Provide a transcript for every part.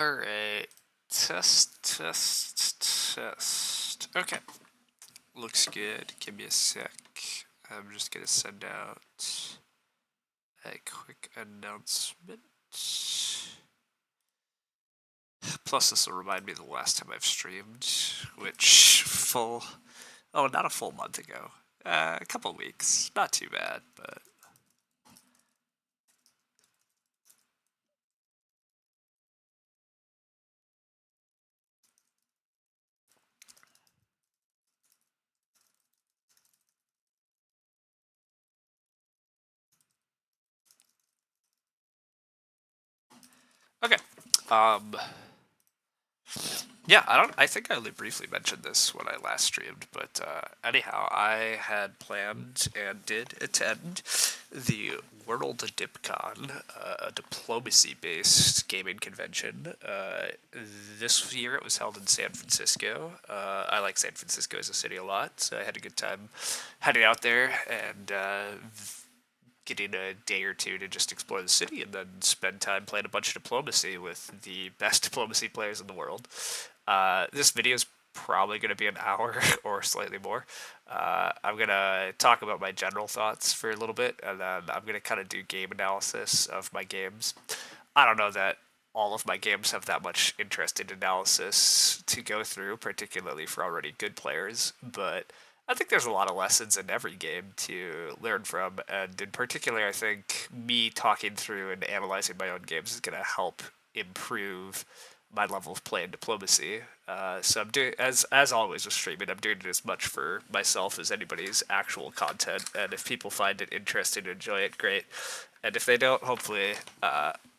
Alright. Test. Okay. Looks good. Give me a sec. I'm just gonna send out a quick announcement. Plus, this will remind me of the last time I've streamed, which not a full month ago. A couple weeks. Not too bad, but. Okay. Yeah, I think I only briefly mentioned this when I last streamed, but anyhow, I had planned and did attend the WorldDip a diplomacy-based gaming convention. This year it was held in San Francisco. I like San Francisco as a city a lot, so I had a good time heading out there and getting a day or two to just explore the city and then spend time playing a bunch of diplomacy with the best diplomacy players in the world. This video is probably going to be an hour or slightly more. I'm going to talk about my general thoughts for a little bit, and then I'm going to kind of do game analysis of my games. I don't know that all of my games have that much interesting analysis to go through, particularly for already good players, but I think there's a lot of lessons in every game to learn from, and in particular, I think me talking through and analyzing my own games is going to help improve my level of play and diplomacy. So I'm doing, as always with streaming, I'm doing it as much for myself as anybody's actual content, and if people find it interesting and enjoy it, great. And if they don't, hopefully,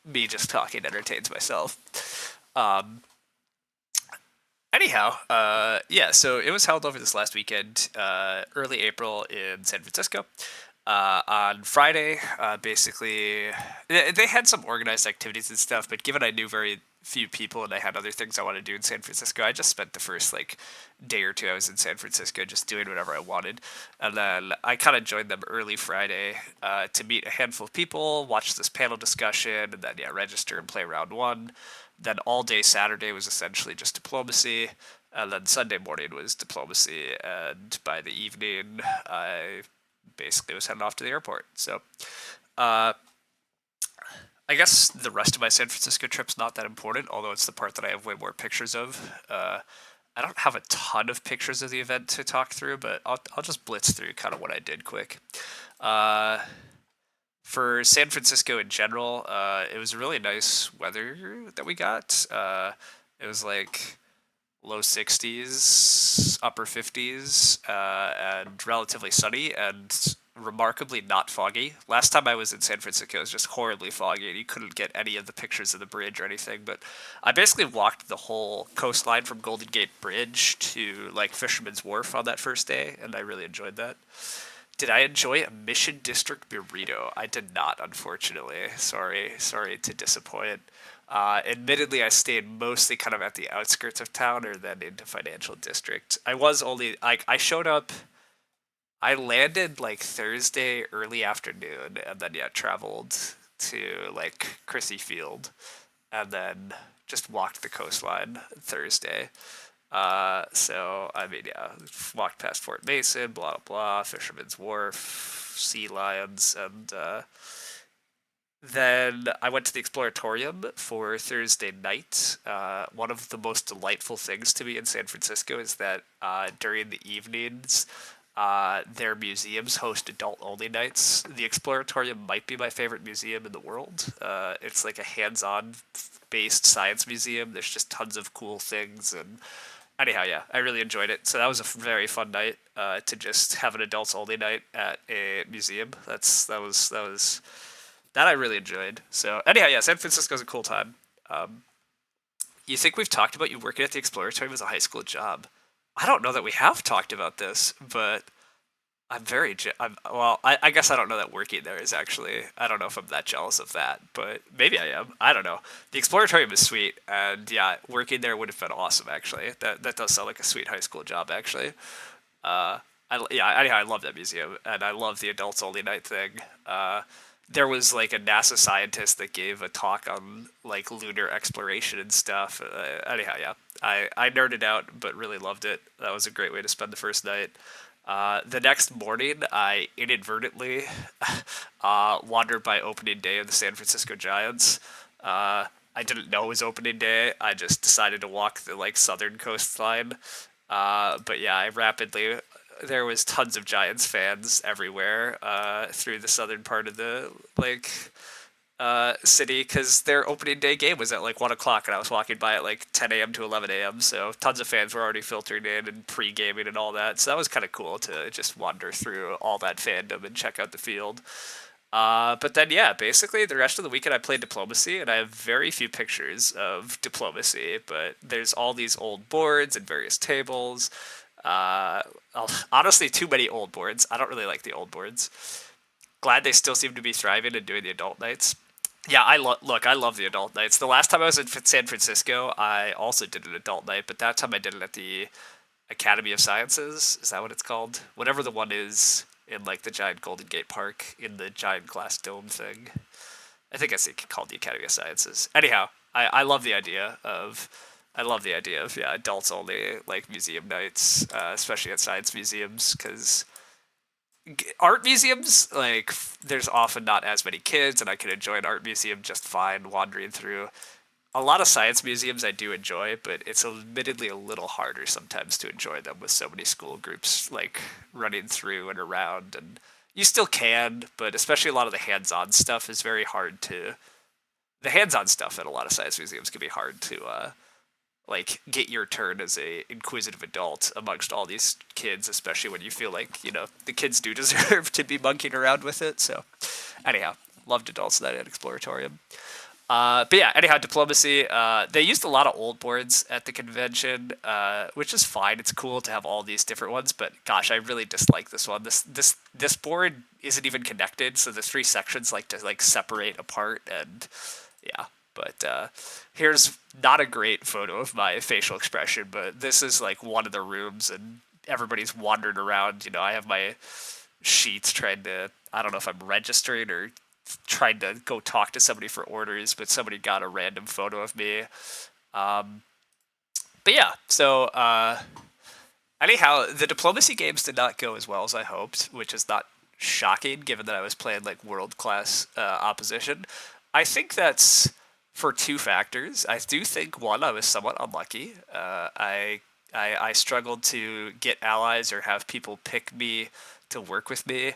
me just talking entertains myself. Anyhow, yeah, so it was held over this last weekend, early April in San Francisco. On Friday, basically, they had some organized activities and stuff, but given I knew very few people and I had other things I wanted to do in San Francisco, I just spent the first like day or two I was in San Francisco just doing whatever I wanted. And then I kind of joined them early Friday to meet a handful of people, watch this panel discussion, and then, yeah, register and play round one. Then all day Saturday was essentially just diplomacy. And then Sunday morning was diplomacy. And by the evening, I basically was heading off to the airport. So I guess the rest of my San Francisco trip's not that important, although it's the part that I have way more pictures of. I don't have a ton of pictures of the event to talk through, but I'll just blitz through kind of what I did quick. For San Francisco in general, it was really nice weather that we got. It was like low 60s, upper 50s, and relatively sunny and remarkably not foggy. Last time I was in San Francisco, it was just horribly foggy, and you couldn't get any of the pictures of the bridge or anything. But I basically walked the whole coastline from Golden Gate Bridge to like Fisherman's Wharf on that first day, and I really enjoyed that. Did I enjoy a Mission District burrito? I did not, unfortunately. Sorry to disappoint. Admittedly, I stayed mostly kind of at the outskirts of town or then into Financial District. I was only like I showed up. I landed like Thursday early afternoon, and then, yeah, traveled to like Crissy Field, and then just walked the coastline Thursday. So I mean, yeah, walked past Fort Mason, blah blah blah, Fisherman's Wharf, Sea Lions, and then I went to the Exploratorium for Thursday night. One of the most delightful things to me in San Francisco is that during the evenings, their museums host adult-only nights. The Exploratorium might be my favorite museum in the world. It's like a hands-on based science museum. There's just tons of cool things, and anyhow, yeah, I really enjoyed it. So that was a very fun night to just have an adults-only night at a museum. That I really enjoyed. So anyhow, yeah, San Francisco's a cool time. You think we've talked about you working at the Exploratorium as a high school job? I don't know that we have talked about this, but I guess I don't know that working there is actually. I don't know if I'm that jealous of that, but maybe I am. I don't know. The Exploratorium is sweet, and yeah, working there would have been awesome. Actually, that does sound like a sweet high school job. Actually, yeah, anyhow, I love that museum, and I love the adults only night thing. there was like a NASA scientist that gave a talk on like lunar exploration and stuff. Anyhow, yeah, I nerded out, but really loved it. That was a great way to spend the first night. The next morning, I inadvertently wandered by opening day of the San Francisco Giants. I didn't know it was opening day. I just decided to walk the like southern coastline. But yeah, I rapidly there was tons of Giants fans everywhere through the southern part of the like city because their opening day game was at like 1 o'clock, and I was walking by at like 10 a.m. to 11 a.m. So tons of fans were already filtering in and pre-gaming and all that. So that was kind of cool to just wander through all that fandom and check out the field. But then, yeah, basically the rest of the weekend I played Diplomacy, and I have very few pictures of Diplomacy, but there's all these old boards and various tables. Uh, Honestly, too many old boards. I don't really like the old boards. Glad they still seem to be thriving and doing the adult nights. Yeah, look. I love the adult nights. The last time I was in San Francisco, I also did an adult night, but that time I did it at the Academy of Sciences. Is that what it's called? Whatever the one is in like the giant Golden Gate Park in the giant glass dome thing. I think it's called the Academy of Sciences. Anyhow, I love the idea of yeah, adults only like museum nights, especially at science museums, because art museums like there's often not as many kids, and I can enjoy an art museum just fine wandering through. A lot of science museums I do enjoy, but it's admittedly a little harder sometimes to enjoy them with so many school groups like running through and around. And you still can, but especially a lot of the hands-on stuff is very hard to. The hands-on stuff at a lot of science museums can be hard to like get your turn as a inquisitive adult amongst all these kids, especially when you feel like the kids do deserve to be monkeying around with it. So, anyhow, loved adults night at Exploratorium. But yeah, anyhow, Diplomacy. They used a lot of old boards at the convention, which is fine. It's cool to have all these different ones, but gosh, I really dislike this one. This board isn't even connected, so the three sections like to like separate apart, and yeah. But here's not a great photo of my facial expression, but this is like one of the rooms, and everybody's wandered around. I have my sheets trying to. I don't know if I'm registering or trying to go talk to somebody for orders, but somebody got a random photo of me. Um, but yeah, so anyhow, the Diplomacy games did not go as well as I hoped, which is not shocking given that I was playing like world class opposition. I think that's for two factors. I do think one, I was somewhat unlucky. I struggled to get allies or have people pick me to work with me,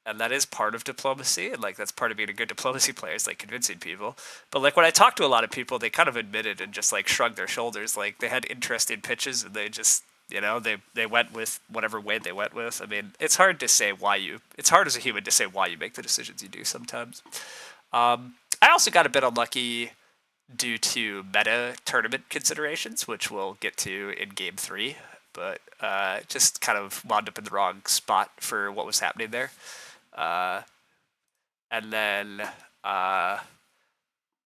and that is part of diplomacy, and like that's part of being a good diplomacy player is like convincing people. But like when I talked to a lot of people, they kind of admitted and just like shrugged their shoulders. Like they had interesting pitches, and they just they went with whatever way they went with. I mean, it's hard to say why you. It's hard as a human to say why you make the decisions you do sometimes. I also got a bit unlucky due to meta tournament considerations, which we'll get to in game three. But just kind of wound up in the wrong spot for what was happening there. Uh, and then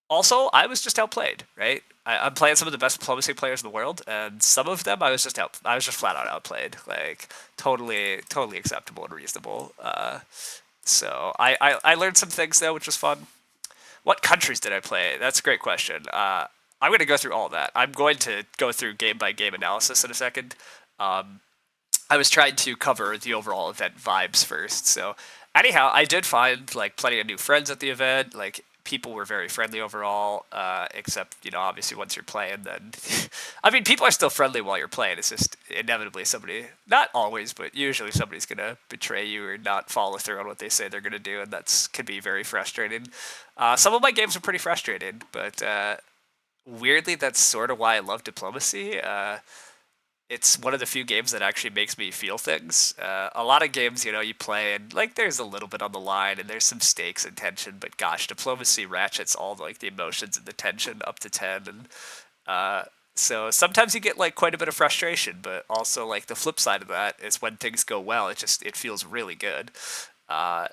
also, I was just outplayed, right? I'm playing some of the best diplomacy players in the world, and some of them I was just out. I was just flat out outplayed, like totally acceptable and reasonable. So I learned some things though, which was fun. What countries did I play? That's a great question. I'm going to go through all that. I'm going to go through game by game analysis in a second. Um, I was trying to cover the overall event vibes first. So, anyhow, I did find like plenty of new friends at the event. Like people were very friendly overall, except obviously once you're playing, then I mean people are still friendly while you're playing. It's just inevitably somebody, not always, but usually somebody's gonna betray you or not follow through on what they say they're gonna do, and that's can be very frustrating. Some of my games are pretty frustrating, but weirdly, that's sort of why I love diplomacy. It's one of the few games that actually makes me feel things. A lot of games, you play and like there's a little bit on the line and there's some stakes and tension, but gosh, diplomacy ratchets all like the emotions and the tension up to 10, and so sometimes you get like quite a bit of frustration, but also like the flip side of that is when things go well, it feels really good.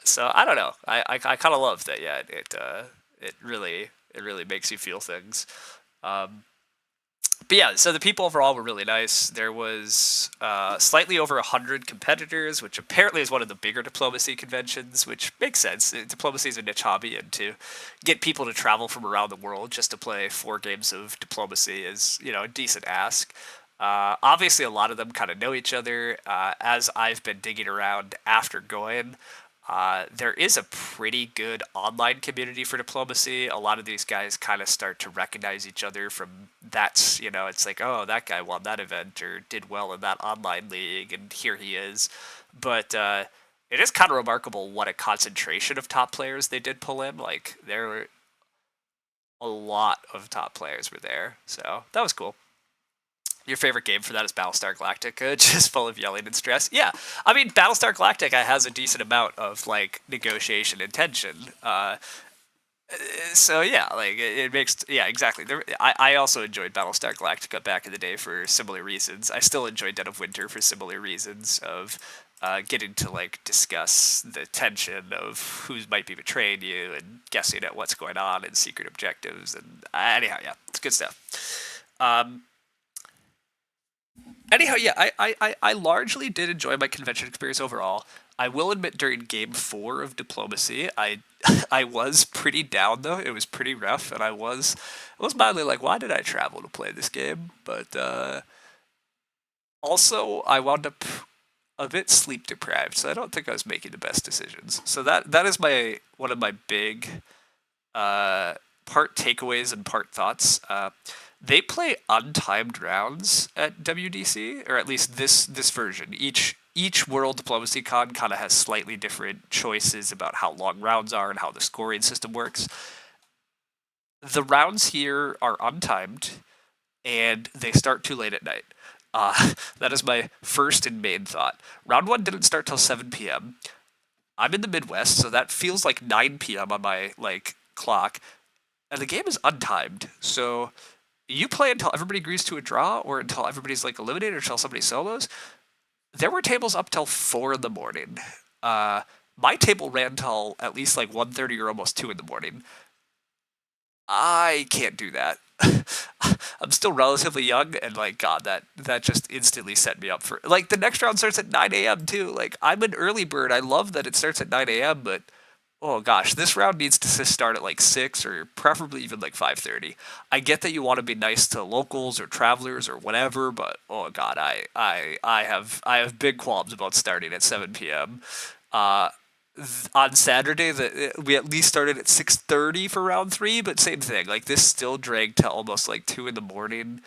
So I don't know. I kind of love that. Yeah, it really makes you feel things. Um, But yeah, so the people overall were really nice. There was slightly over 100 competitors, which apparently is one of the bigger diplomacy conventions, which makes sense. Diplomacy is a niche hobby, and to get people to travel from around the world just to play 4 games of diplomacy is, a decent ask. Obviously, a lot of them kind of know each other. As I've been digging around after going, there is a pretty good online community for diplomacy. A lot of these guys kind of start to recognize each other from that's, it's like, oh, that guy won that event or did well in that online league, and here he is. But it is kind of remarkable what a concentration of top players they did pull in. Like, there were a lot of top players were there. So that was cool. Your favorite game for that is Battlestar Galactica, just full of yelling and stress. Yeah, I mean Battlestar Galactica has a decent amount of like negotiation and tension. So yeah, like it makes yeah exactly. I also enjoyed Battlestar Galactica back in the day for similar reasons. I still enjoy Dead of Winter for similar reasons of getting to like discuss the tension of who might be betraying you and guessing at what's going on and secret objectives and anyhow yeah, it's good stuff. Um, Anyhow, yeah, I largely did enjoy my convention experience overall. I will admit during game 4 of Diplomacy, I was pretty down though. It was pretty rough, and I was mildly like, why did I travel to play this game? But also I wound up a bit sleep deprived, so I don't think I was making the best decisions. So that is my one of my big uh, part takeaways and part thoughts. They play untimed rounds at WDC, or at least this version. Each World Diplomacy Con kind of has slightly different choices about how long rounds are and how the scoring system works. The rounds here are untimed, and they start too late at night. That is my first and main thought. Round one didn't start till 7 p.m. I'm in the Midwest, so that feels like 9 p.m. on my like clock, and the game is untimed. So you play until everybody agrees to a draw, or until everybody's like eliminated, or until somebody solos. There were tables up till 4 in the morning. Uh, my table ran till at least like 1:30 or almost 2 in the morning. I can't do that. I'm still relatively young, and like God, that just instantly set me up for like the next round starts at 9 a.m. too. Like I'm an early bird. I love that it starts at 9 a.m. But oh gosh, this round needs to start at like 6 or preferably even like 5:30. I get that you want to be nice to locals or travelers or whatever, but oh god, I have big qualms about starting at 7 p.m. Uh, on Saturday, we at least started at 6:30 for round three, but same thing. Like this still dragged to almost like 2 in the morning.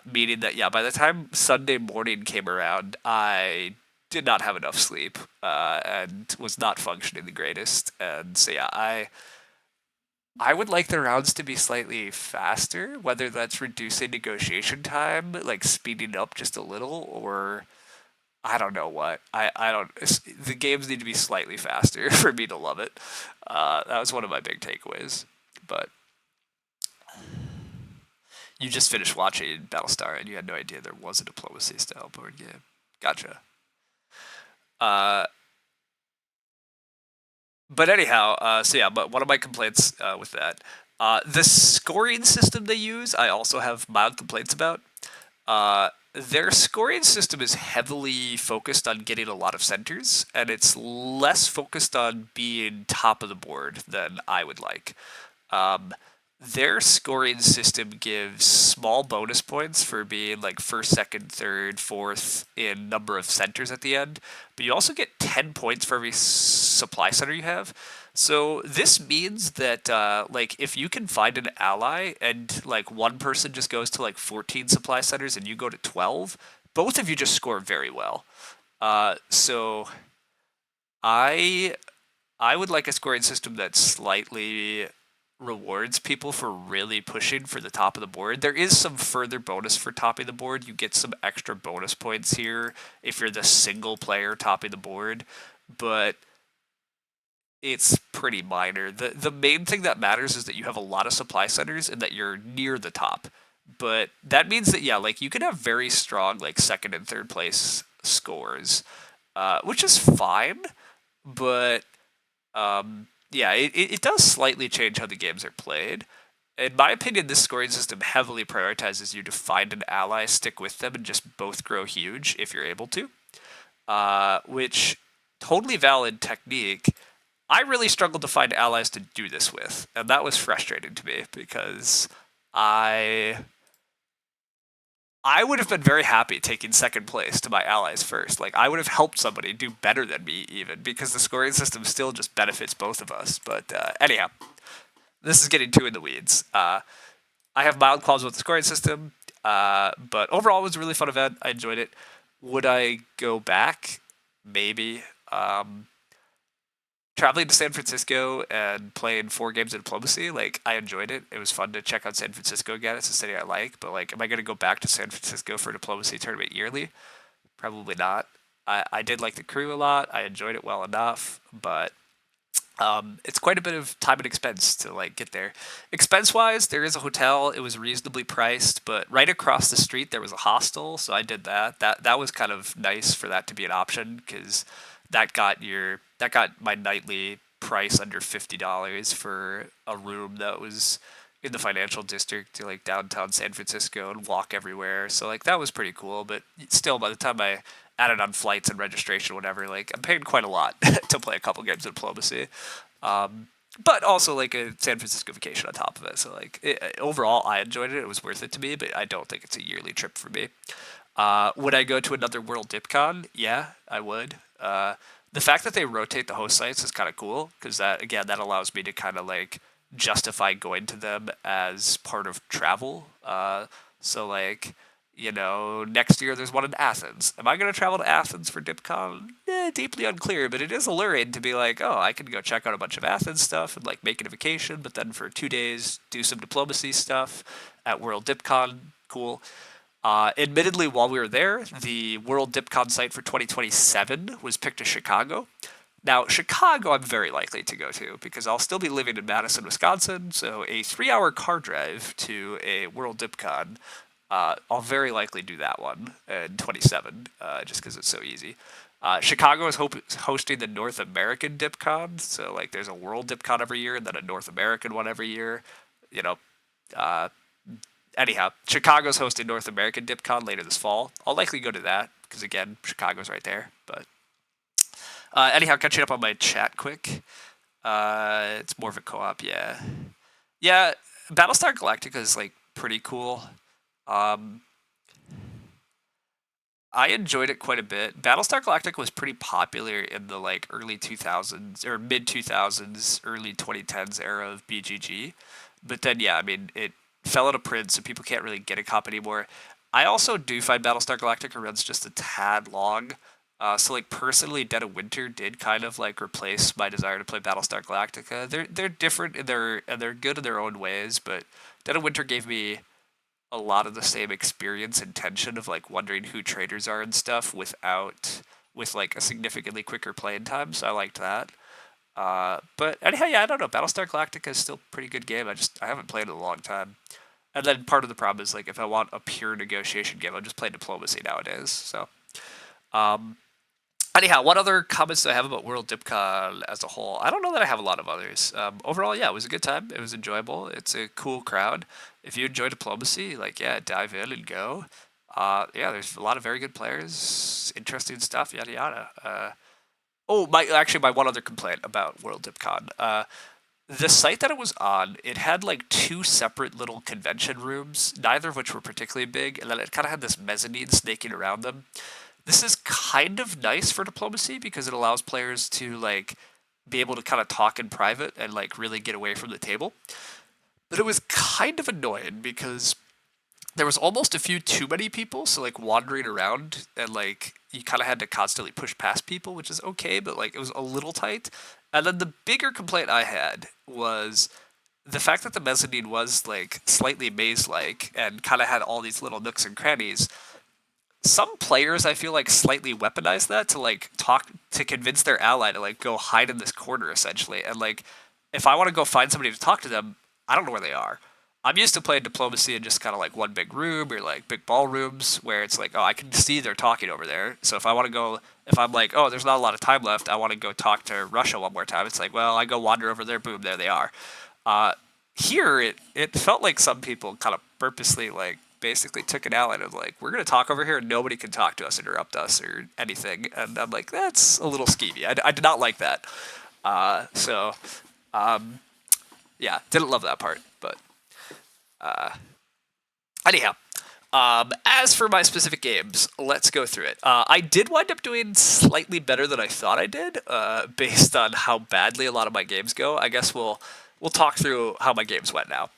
Meaning that yeah, by the time Sunday morning came around, I did not have enough sleep and was not functioning the greatest. And so yeah, I would like the rounds to be slightly faster, whether that's reducing negotiation time, like speeding up just a little, or I don't know what. I don't. The games need to be slightly faster for me to love it. That was one of my big takeaways. But you just finished watching Battlestar and you had no idea there was a diplomacy style board game. Gotcha. Uh, but anyhow, so yeah, but one of my complaints with that, the scoring system they use, I also have mild complaints about. Their scoring system is heavily focused on getting a lot of centers, and it's less focused on being top of the board than I would like. Um, their scoring system gives small bonus points for being like first, second, third, fourth in number of centers at the end, but you also get 10 points for every supply center you have. So this means that like if you can find an ally and like one person just goes to like 14 supply centers and you go to 12, both of you just score very well. So I I would like a scoring system that slightly rewards people for really pushing for the top of the board. There is some further bonus for topping the board. You get some extra bonus points here if you're the single player topping the board, but it's pretty minor. The main thing that matters is that you have a lot of supply centers and that you're near the top. But that means that yeah, like you can have very strong like second and third place scores, which is fine, but yeah, it does slightly change how the games are played. In my opinion, this scoring system heavily prioritizes you to find an ally, stick with them, and just both grow huge if you're able to. Which totally valid technique. I really struggled to find allies to do this with, and that was frustrating to me because I I would have been very happy taking second place to my allies first. Like I would have helped somebody do better than me even because the scoring system still just benefits both of us. But anyhow, this is getting too in the weeds. I have mild qualms with the scoring system, but overall it was a really fun event. I enjoyed it. Would I go back? Maybe. Traveling to San Francisco and playing 4 games of diplomacy, like I enjoyed it. It was fun to check out San Francisco again. It's a city I like, but like, am I going to go back to San Francisco for a diplomacy tournament yearly? Probably not. I did like the crew a lot. I enjoyed it well enough, but it's quite a bit of time and expense to like get there. Expense wise, there is a hotel. It was reasonably priced, but right across the street there was a hostel, so I did that. That was kind of nice for that to be an option because that got my nightly price under $50 for a room that was in the financial district to like downtown San Francisco and walk everywhere. So like that was pretty cool, but still by the time I added on flights and registration, whatever, like I'm paying quite a lot to play a couple games of diplomacy. Um, but also like a San Francisco vacation on top of it. So like overall, I enjoyed it. It was worth it to me, but I don't think it's a yearly trip for me. Would I go to another WorldDipCon? Yeah, I would. The fact that they rotate the host sites is kind of cool because that again that allows me to kind of like justify going to them as part of travel. So like next year there's one in Athens. Am I going to travel to Athens for DipCon? Deeply unclear, but it is alluring to be like, oh, I can go check out a bunch of Athens stuff and like make it a vacation, but then for 2 days do some diplomacy stuff at World DipCon. Cool. Admittedly, while we were there, the World DipCon site for 2027 was picked as Chicago. Now, Chicago, I'm very likely to go to because I'll still be living in Madison, Wisconsin. So, a 3-hour car drive to a World DipCon, I'll very likely do that one in 27, just because it's so easy. Chicago is hosting the North American DipCon, so like there's a World DipCon every year and then a North American one every year. You know, uh, anyhow, Chicago's hosting North American DipCon later this fall. I'll likely go to that because again, Chicago's right there. But anyhow, catching up on my chat quick. It's more of a co-op, yeah. Yeah, Battlestar Galactica is like pretty cool. Um, I enjoyed it quite a bit. Battlestar Galactica was pretty popular in the like early 2000s or mid 2000s, early 2010s era of BGG. But then yeah, I mean, it fell out of print, so people can't really get a copy anymore. I also do find Battlestar Galactica runs just a tad long. So like personally, Dead of Winter did kind of like replace my desire to play Battlestar Galactica. They're different in their and they're good in their own ways, but Dead of Winter gave me a lot of the same experience and tension of like wondering who traders are and stuff with like a significantly quicker playing time. So I liked that. But anyhow, yeah, I don't know. Battlestar Galactica is still a pretty good game. I haven't played it in a long time. And then part of the problem is like if I want a pure negotiation game, I'll just play diplomacy nowadays. So um, anyhow, what other comments do I have about World DipCon as a whole? I don't know that I have a lot of others. Overall, yeah, it was a good time. It was enjoyable. It's a cool crowd. If you enjoy diplomacy, like, yeah, dive in and go. Yeah, there's a lot of very good players, interesting stuff, yada yada. My one other complaint about World DipCon. The site that it was on, it had like 2 separate little convention rooms, neither of which were particularly big, and then it kind of had this mezzanine snaking around them. This is kind of nice for diplomacy because it allows players to like be able to kind of talk in private and like really get away from the table. But it was kind of annoying because there was almost a few too many people, so like wandering around and like you kind of had to constantly push past people, which is okay, but like it was a little tight. And then the bigger complaint I had was the fact that the mezzanine was like slightly maze-like and kind of had all these little nooks and crannies. Some players I feel like slightly weaponize that to like talk to convince their ally to like go hide in this corner essentially. And like if I want to go find somebody to talk to them, I don't know where they are. I'm used to playing diplomacy in just kind of like one big room or like big ballrooms where it's like, oh, I can see they're talking over there. So if I want to go, if I'm like, oh, there's not a lot of time left, I want to go talk to Russia one more time. It's like, well, I go wander over there, boom, there they are. Uh, here it felt like some people kind of purposely like basically took an outlet of like we're going to talk over here and nobody can talk to us, interrupt us, or anything. And I'm like, that's a little skeevy. I did not like that. So yeah, didn't love that part. But anyhow, as for my specific games, let's go through it. I did wind up doing slightly better than I thought I did, based on how badly a lot of my games go. I guess we'll talk through how my games went now.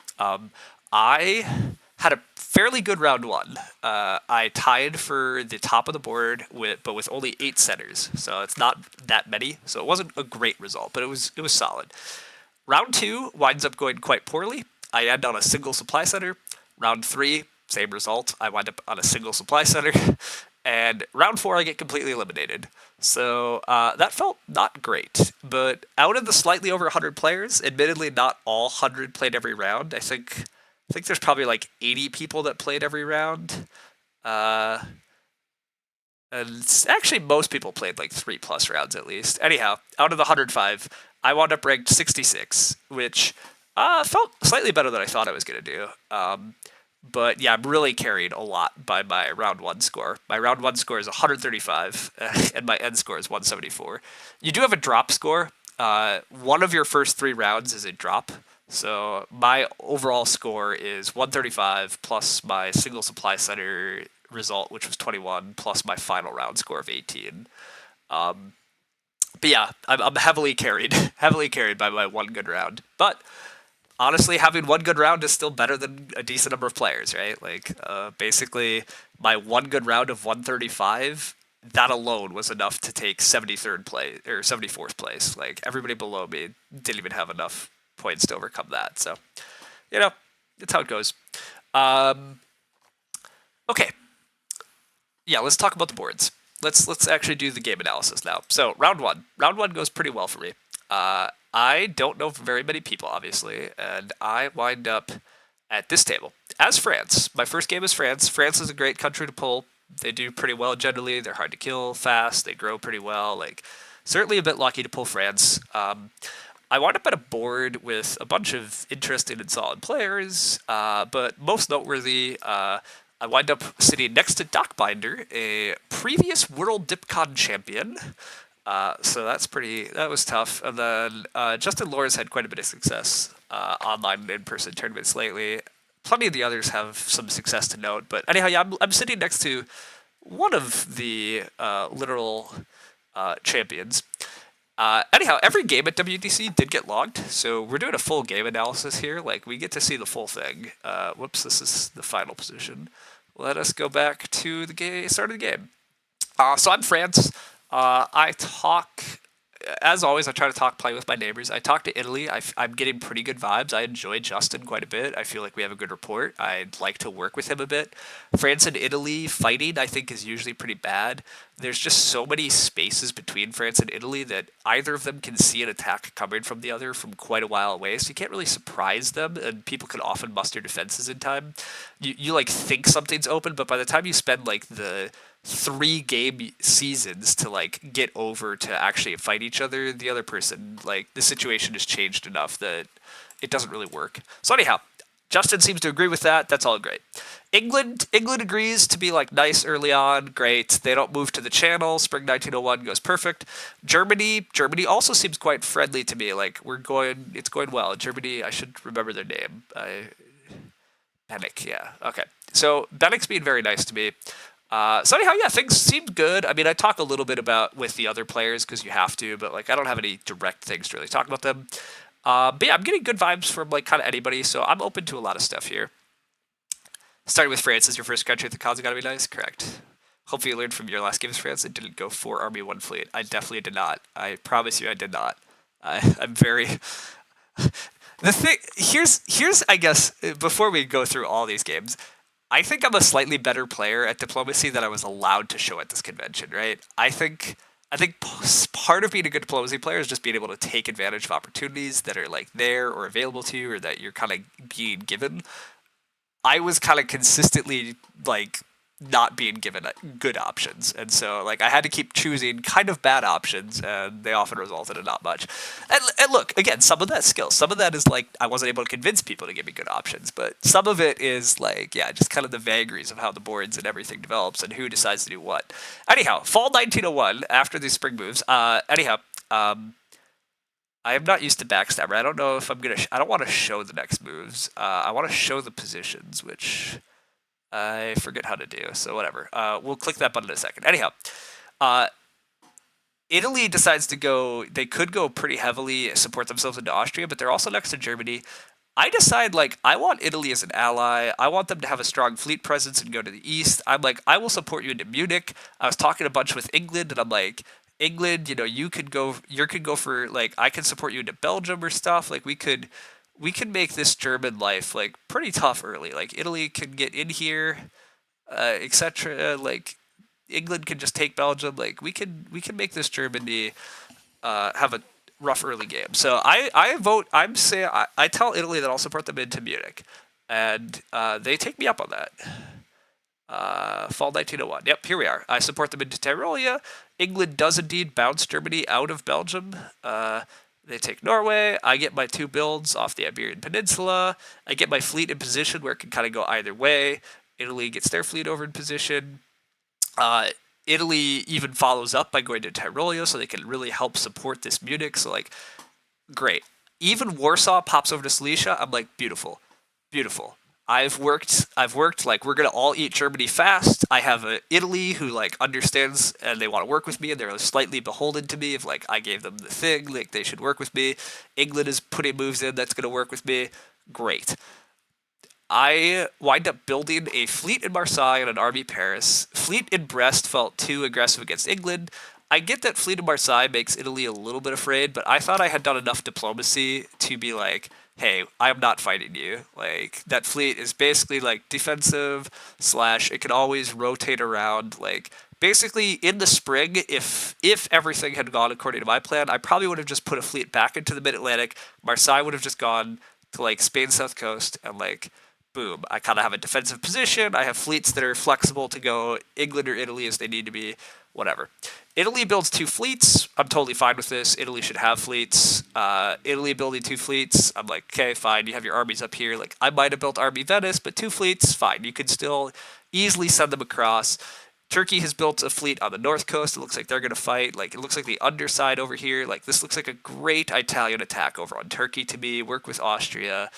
I had a fairly good round one. I tied for the top of the board but with only 8 centers, so it's not that many. So it wasn't a great result, but it was solid. Round two winds up going quite poorly. I end on a single supply center. Round three, same result. I wind up on a single supply center. And round four, I get completely eliminated. So that felt not great. But out of the slightly over 100 players, admittedly not all 100 played every round. I think there's probably like 80 people that played every round. And actually, most people played like 3+ rounds at least. Anyhow, out of the 105, I wound up ranked 66, which felt slightly better than I thought I was going to do. But yeah, I'm really carried a lot by my round one score. My round one score is 135, and my end score is 174. You do have a drop score. One of your first 3 rounds is a drop. So my overall score is 135 plus my single supply center result, which was 21, plus my final round score of 18. But yeah, I'm heavily carried, heavily carried by my one good round. But honestly, having one good round is still better than a decent number of players, right? Like, basically, my one good round of 135, that alone was enough to take 73rd place or 74th place. Like, everybody below me didn't even have enough points to overcome that. So, that's how it goes. Okay, yeah, let's talk about the boards. Let's actually do the game analysis now. So round one goes pretty well for me. I don't know very many people, obviously, and I wind up at this table as France. My first game is France. France is a great country to pull. They do pretty well generally. They're hard to kill, fast. They grow pretty well. Like, certainly a bit lucky to pull France. I wound up at a board with a bunch of interesting and solid players, but most noteworthy, I wind up sitting next to Dockbinder, a previous WorldDip champion. So that was tough. And then Justin Lores had quite a bit of success online and in-person tournaments lately. Plenty of the others have some success to note. But anyhow, yeah, I'm sitting next to one of the literal champions. Anyhow, every game at WDC did get logged, so we're doing a full game analysis here. Like, we get to see the full thing. Whoops, this is the final position. Let us go back to the start of the game. So I'm France. I talk, as always, I try to play with my neighbors. I talk to Italy. I'm getting pretty good vibes. I enjoy Justin quite a bit. I feel like we have a good rapport. I'd like to work with him a bit. France and Italy fighting, I think, is usually pretty bad. There's just so many spaces between France and Italy that either of them can see an attack coming from the other from quite a while away, so you can't really surprise them, and people can often muster defenses in time. You like think something's open, but by the time you spend like the 3 game seasons to like get over to actually fight each other, the other person, like, the situation has changed enough that it doesn't really work. So anyhow, Justin seems to agree with that. That's all great. England agrees to be like nice early on. Great. They don't move to the channel. Spring 1901 goes perfect. Germany also seems quite friendly to me. Like, it's going well. Germany, I should remember their name. Bennick, yeah. Okay. So Bennick's being very nice to me. So anyhow, yeah, things seemed good. I mean, I talk a little bit about with the other players because you have to, but like, I don't have any direct things to really talk about them. But yeah, I'm getting good vibes from like kind of anybody, so I'm open to a lot of stuff here. Starting with France as your first country, the cons gotta be nice, correct? Hopefully you learned from your last game as France and didn't go 4 army 1 fleet. I definitely did not. I promise you, I did not. I'm very. The thing here's I guess before we go through all these games, I think I'm a slightly better player at diplomacy than I was allowed to show at this convention, right? I think part of being a good diplomacy player is just being able to take advantage of opportunities that are like there or available to you or that you're kind of being given. I was kind of consistently like not being given good options. And so, like, I had to keep choosing kind of bad options, and they often resulted in not much. And look, again, some of that skill, some of that is like I wasn't able to convince people to give me good options, but some of it is like, yeah, just kind of the vagaries of how the boards and everything develops and who decides to do what. Anyhow, fall 1901 after these spring moves. Um, I am not used to backstabber. I don't know if I'm gonna. I don't want to show the next moves. I want to show the positions, which I forget how to do, so whatever. We'll click that button in a second. Anyhow, uh, Italy decides to go. They could go pretty heavily support themselves into Austria, but they're also next to Germany. I decide like I want Italy as an ally. I want them to have a strong fleet presence and go to the east. I'm like I will support you into Munich. I was talking a bunch with England, and I'm like England, you could go. You could go for like I can support you into Belgium or stuff. Like we could make this German life like pretty tough early. Like Italy can get in here, etc. Like England can just take Belgium. Like we can make this Germany have a rough early game. So I vote. I'm saying I tell Italy that I'll support them into Munich, and they take me up on that. Fall 1901. Yep, here we are. I support them into Tyrolia. England does indeed bounce Germany out of Belgium. They take Norway. I get my two builds off the Iberian Peninsula. I get my fleet in position where it can kind of go either way. Italy gets their fleet over in position. Uh, Italy even follows up by going to Tyrolia, so they can really help support this Munich. So like, great. Even Warsaw pops over to Silesia. I'm like, beautiful, beautiful. I've worked like we're gonna all eat Germany fast. I have a Italy who like understands and they want to work with me and they're slightly beholden to me if like I gave them the thing, like they should work with me. England is putting moves in that's gonna work with me. Great. I wind up building a fleet in Marseille and an army Paris. Fleet in Brest felt too aggressive against England. I get that fleet in Marseille makes Italy a little bit afraid, but I thought I had done enough diplomacy to be like, hey, I'm not fighting you. Like that fleet is basically like defensive slash it can always rotate around. Like basically in the spring, if everything had gone according to my plan, I probably would have just put a fleet back into the mid Atlantic. Marseille would have just gone to like Spain south coast and like boom, I kind of have a defensive position. I have fleets that are flexible to go England or Italy as they need to be, whatever. Italy builds two fleets. I'm totally fine with this. Italy should have fleets. Italy building two fleets. I'm like, okay, fine. You have your armies up here. Like, I might have built Army Venice, but two fleets, fine. You can still easily send them across. Turkey has built a fleet on the north coast. It looks like they're going to fight. Like, it looks like the underside over here. Like, this looks like a great Italian attack over on Turkey to me. Work with Austria.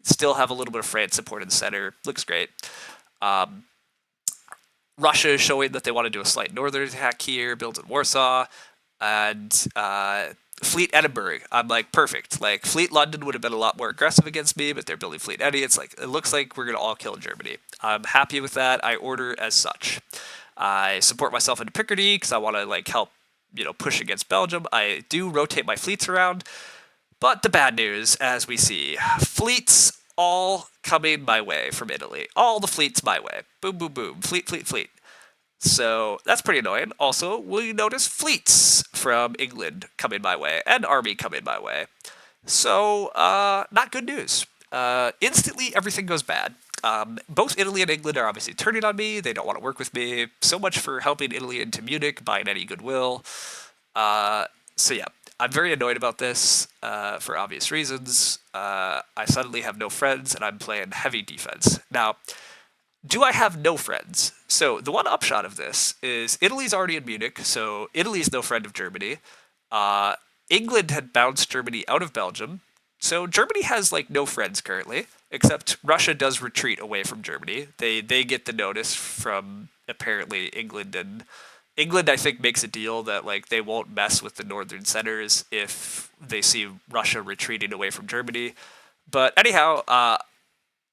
Still have a little bit of France support in the center. Looks great. Um, Russia is showing that they want to do a slight northern attack here, build in Warsaw, and Fleet Edinburgh. I'm like, perfect. Like, Fleet London would have been a lot more aggressive against me, but they're building Fleet Eddy. It's like, it looks like we're going to all kill Germany. I'm happy with that. I order as such. I support myself into Picardy because I want to, like, help, push against Belgium. I do rotate my fleets around. But the bad news, as we see, fleets all coming my way from Italy. All the fleets my way. Boom, boom, boom. Fleet, fleet, fleet. So that's pretty annoying. Also, will you notice fleets from England coming my way and army coming my way? So, not good news. Instantly, everything goes bad. Both Italy and England are obviously turning on me. They don't want to work with me. So much for helping Italy into Munich, buying any goodwill. So yeah, I'm very annoyed about this for obvious reasons. I suddenly have no friends, and I'm playing heavy defense. Now, do I have no friends? So the one upshot of this is Italy's already in Munich, so Italy's no friend of Germany. Uh, England had bounced Germany out of Belgium, so Germany has like no friends currently, except Russia does retreat away from Germany. They get the notice from apparently England, and England I think makes a deal that like they won't mess with the northern centers if they see Russia retreating away from Germany. But anyhow,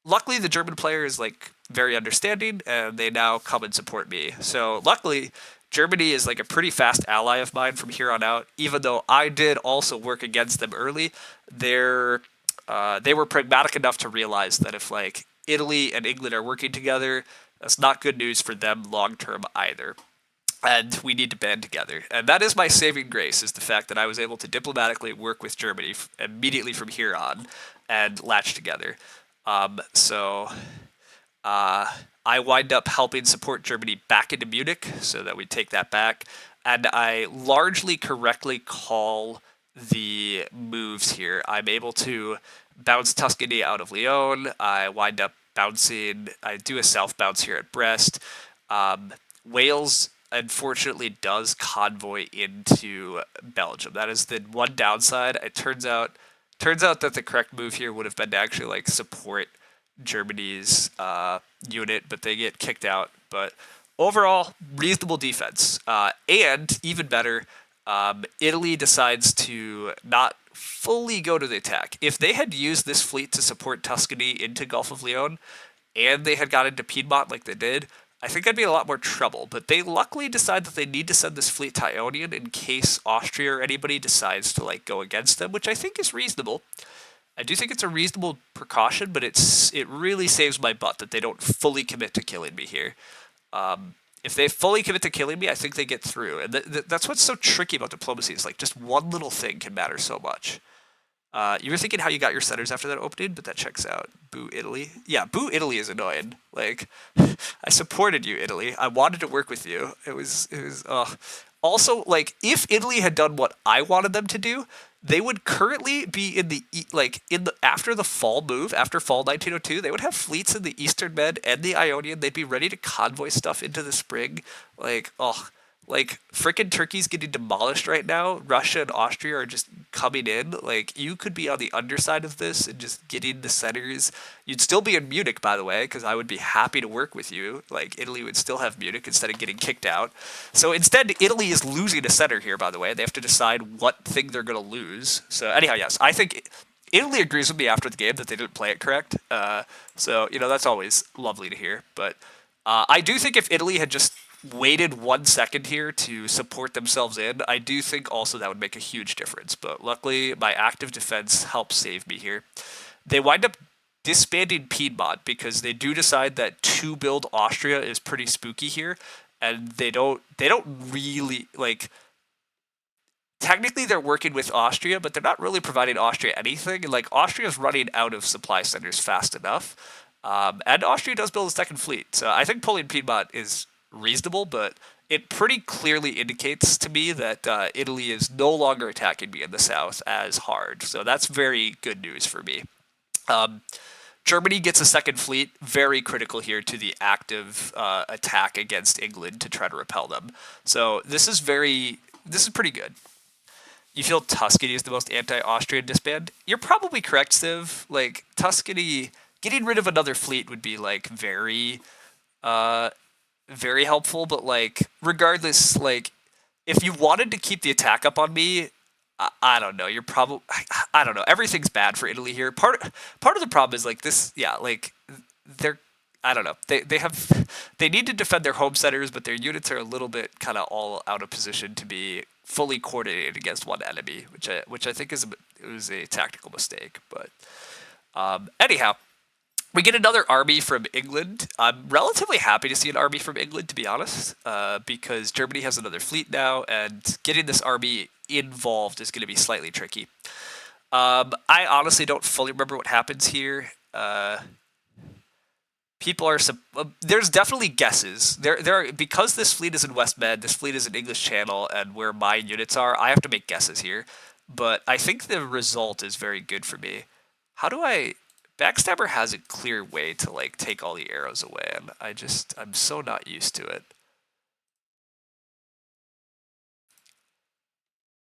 luckily the German player is like very understanding and they now come and support me. So luckily Germany is like a pretty fast ally of mine from here on out. Even though I did also work against them early, they were pragmatic enough to realize that if like Italy and England are working together, that's not good news for them long term either. And we need to band together. And that is my saving grace, is the fact that I was able to diplomatically work with Germany immediately from here on and latch together. So Uh, I wind up helping support Germany back into Munich so that we take that back. And I largely correctly call the moves here. I'm able to bounce Tuscany out of Lyon. I wind up bouncing, I do a south bounce here at Brest. Um, Wales unfortunately does convoy into Belgium. That is the one downside. It turns out that the correct move here would have been to actually like support Germany's unit, but they get kicked out. But overall, reasonable defense. And even better, Italy decides to not fully go to the attack. If they had used this fleet to support Tuscany into Gulf of Leon, and they had got into Piedmont like they did, I think I'd be in a lot more trouble. But they luckily decide that they need to send this fleet to Ionian in case Austria or anybody decides to like go against them, which I think is reasonable. I do think it's a reasonable precaution, but it really saves my butt that they don't fully commit to killing me here. If they fully commit to killing me, I think they get through, and that's what's so tricky about diplomacy. Is like just one little thing can matter so much. You were thinking how you got your centers after that opening, but that checks out. Boo Italy. Yeah, boo Italy is annoying. Like, I supported you, Italy. I wanted to work with you. It was. Also, like, if Italy had done what I wanted them to do, they would currently be in the after the fall move, after fall 1902, they would have fleets in the Eastern Med and the Ionian. They'd be ready to convoy stuff into the spring. Like, oh, like frickin' Turkey's getting demolished right now. Russia and Austria are just coming in. Like you could be on the underside of this and just getting the centers. You'd still be in Munich, by the way, because I would be happy to work with you. Like Italy would still have Munich instead of getting kicked out. So instead, Italy is losing a center here. By the way, they have to decide what thing they're going to lose. So anyhow, yes, I think Italy agrees with me after the game that they didn't play it correct. So that's always lovely to hear. But I do think if Italy had just waited 1 second here to support themselves in, I do think also that would make a huge difference. But luckily, my active defense helped save me here. They wind up disbanding Piedmont because they do decide that to build Austria is pretty spooky here, and they don't really like. Technically, they're working with Austria, but they're not really providing Austria anything. Like Austria's running out of supply centers fast enough, and Austria does build a second fleet. So I think pulling Piedmont is reasonable, but it pretty clearly indicates to me that Italy is no longer attacking me in the south as hard. So that's very good news for me. Um, Germany gets a second fleet, very critical here to the active attack against England to try to repel them. So this is pretty good. You feel Tuscany is the most anti-Austrian disband? You're probably correct, Civ. Like Tuscany, getting rid of another fleet would be like uh, very helpful. But like, regardless, like if you wanted to keep the attack up on me, I don't know. You're probably I don't know. Everything's bad for Italy here. Part of the problem is like this. Yeah, like they're I don't know. They need to defend their home centers, but their units are a little bit kind of all out of position to be fully coordinated against one enemy, which I think was a tactical mistake. But anyhow, we get another army from England. I'm relatively happy to see an army from England, to be honest, because Germany has another fleet now, and getting this army involved is going to be slightly tricky. I honestly don't fully remember what happens here. People are there's definitely guesses. There are, because this fleet is in West Med, this fleet is in English Channel, and where my units are, I have to make guesses here. But I think the result is very good for me. How do I? Backstabber has a clear way to like take all the arrows away, and I'm so not used to it.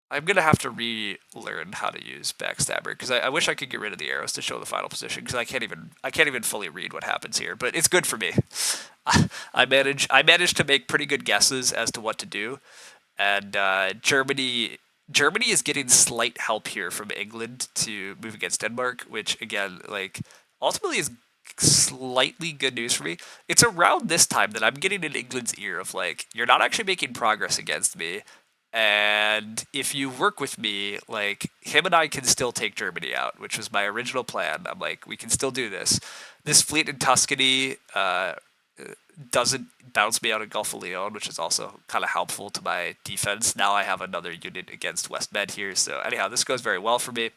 I'm gonna have to relearn how to use Backstabber because I wish I could get rid of the arrows to show the final position because I can't even fully read what happens here. But it's good for me. I manage to make pretty good guesses as to what to do, and Germany is getting slight help here from England to move against Denmark, which again like ultimately is slightly good news for me. It's around this time that I'm getting in England's ear of like you're not actually making progress against me, and if you work with me, like him and I can still take Germany out, which was my original plan. I'm like, we can still do this. This fleet in Tuscany doesn't bounce me out of Gulf of Leon, which is also kind of helpful to my defense. Now I have another unit against West Med here. So anyhow, this goes very well for me.